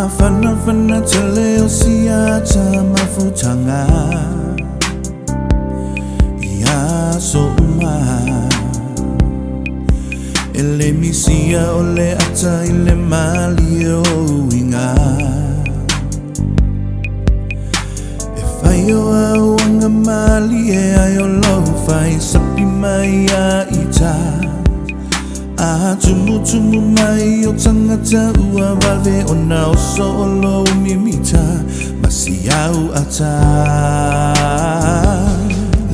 fana tele o siata mafutanga ia so ele misia ole ata ile mali o inga e faio au anga mali e ayo lo fai sapi mai a ita tumu mai o tangata ua vave o nao solo mimita masiau ata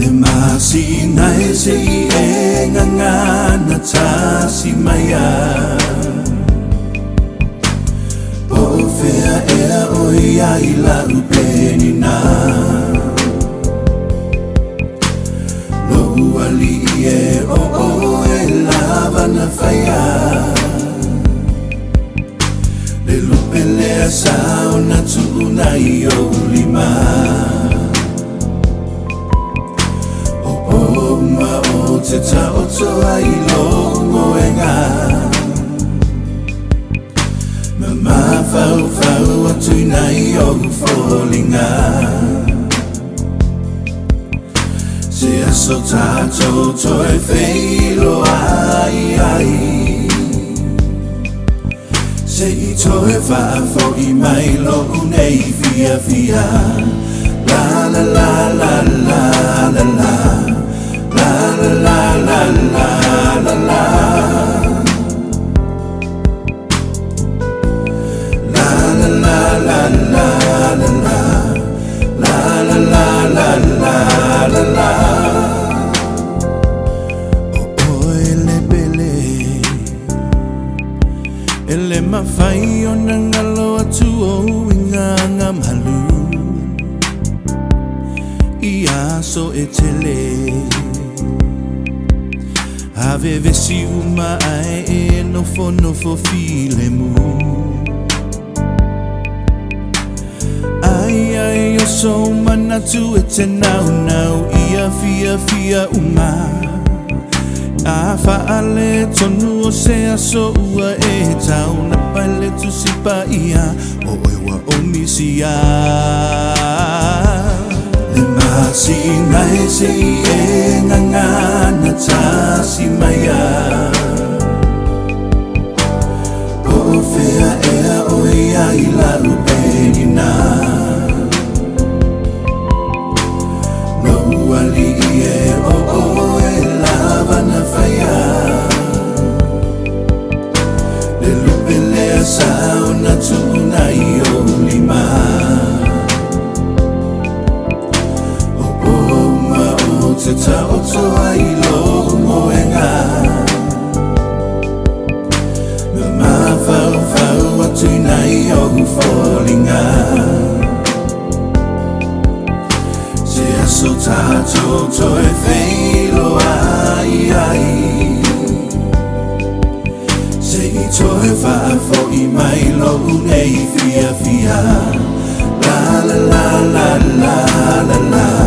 le Masina e se e ngangana tasi maya o fea ea o ia ila upenina lo uali e o e lava na faya le lupele asao na tuna i o lima o te tau toa i longo e ngā ma fau atu nei o fōlinga se aso tātou toe whilo ai se I toe whaafo I mai lo nei fia la la la la la la la ele mawhai o ngalo atu o inga ngamalu ia so e tele ave vesi uma ai e nofo file mu ai o so manatu e te nau ia fia uma a faale tonu o se aso ua e tau na pale tu sipa ia o ewa o misia le Masina e se e ngangana tasi maya o fea ea o ia ila upenina no uali e o e lava na faya le lupele asao na tuna i o lima te tau toa I longo e ngā ma fau atu nei o fōlinga se aso tātou toe whilo ai se I toe whaafo I mai lo nei fia la la la la la la la